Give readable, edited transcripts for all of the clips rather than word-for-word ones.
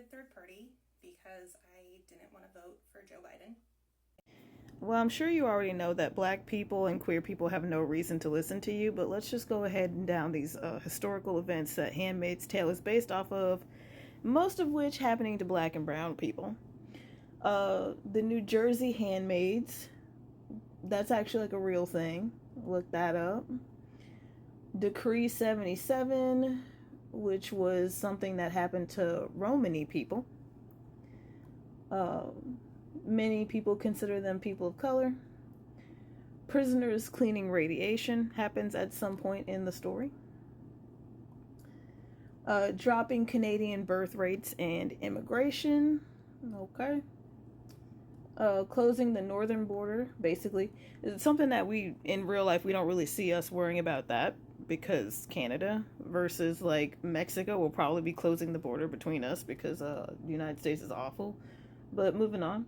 voted third party because I didn't want to vote for Joe Biden. Well, I'm sure you already know that black people and queer people have no reason to listen to you, but let's just go ahead and down these historical events that Handmaid's Tale is based off of, most of which happening to black and brown people. The New Jersey handmaids, that's actually like a real thing. Look that up. Decree 77, which was something that happened to Romani people. Uh, Many people consider them people of color. Prisoners cleaning radiation happens at some point in the story. Dropping Canadian birth rates and immigration. Okay. Closing the northern border, basically. It's something that we, in real life, we don't really see us worrying about that because Canada versus like Mexico will probably be closing the border between us because the United States is awful. But moving on.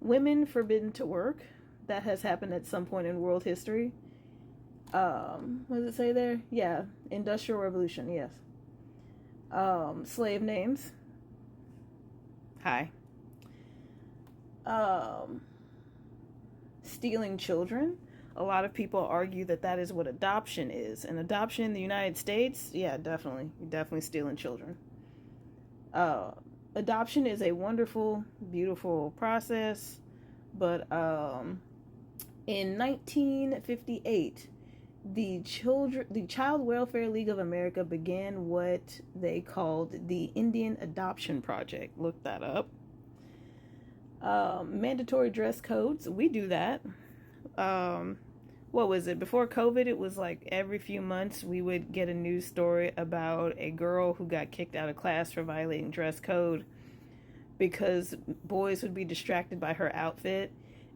Women forbidden to work. That has happened at some point in world history. What does it say there? Yeah, Industrial Revolution, yes. Slave names. Hi. Stealing children. A lot of people argue that that is what adoption is. And adoption in the United States, yeah, definitely. You're definitely stealing children. Adoption is a wonderful, beautiful process, but in 1958, the Child Welfare League of America began what they called the Indian Adoption Project. Look that up. Mandatory dress codes. We do that. What was it? Before COVID, it was like every few months we would get a news story about a girl who got kicked out of class for violating dress code because boys would be distracted by her outfit.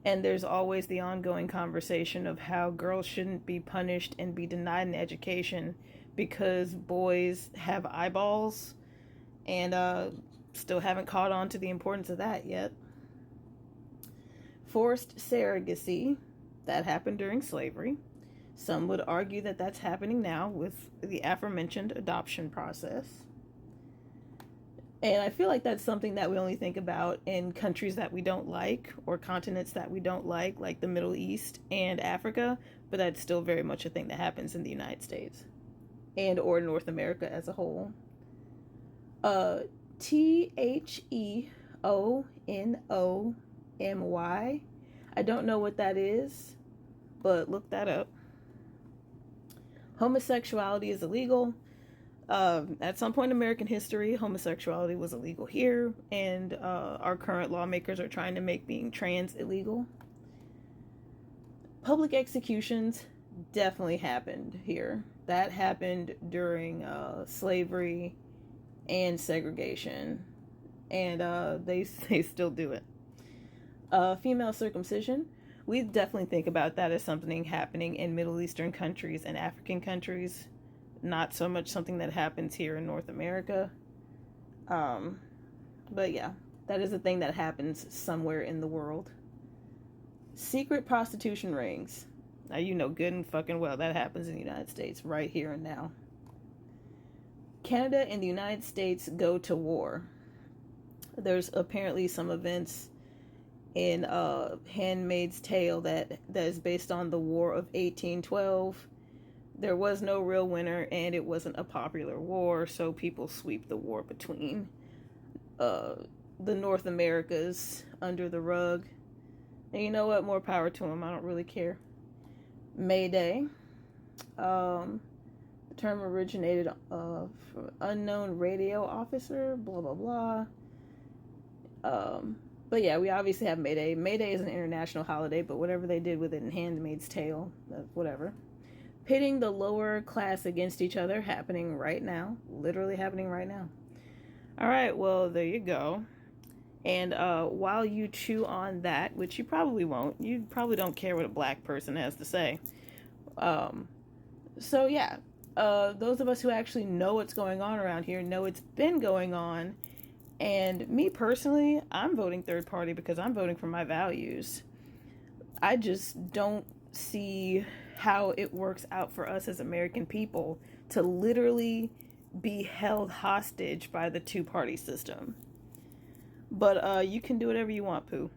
And there's always the ongoing conversation of how girls shouldn't be punished and be denied an education because boys have eyeballs, and still haven't caught on to the importance of that yet. Forced surrogacy. That happened during slavery. Some would argue that that's happening now with the aforementioned adoption process. And I feel like that's something that we only think about in countries that we don't like or continents that we don't like the Middle East and Africa, but that's still very much a thing that happens in the United States and or North America as a whole. Theonomy. I don't know what that is, but look that up. Homosexuality is illegal. At some point in American history, homosexuality was illegal here, and our current lawmakers are trying to make being trans illegal. Public executions definitely happened here. That happened during slavery and segregation, and they still do it. Female circumcision. We definitely think about that as something happening in Middle Eastern countries and African countries, not so much something that happens here in North America. But yeah, that is a thing that happens somewhere in the world. Secret prostitution rings. Now you know good and fucking well that happens in the United States right here and now. Canada and the United States go to war. There's apparently some events in Handmaid's Tale that is based on the War of 1812. There was no real winner, and it wasn't a popular war, so people sweep the war between the North Americas under the rug. And you know what? More power to them. I don't really care. May Day. The term originated from unknown radio officer, blah, blah, blah. But yeah, we obviously have May Day. May Day is an international holiday, but whatever they did with it in Handmaid's Tale, whatever. Pitting the lower class against each other, happening right now. Literally happening right now. All right, well, there you go. And while you chew on that, which you probably won't, you probably don't care what a black person has to say. So yeah, those of us who actually know what's going on around here know it's been going on. And me personally, I'm voting third party because I'm voting for my values. I just don't see how it works out for us as American people to literally be held hostage by the two-party system. But you can do whatever you want, Pooh.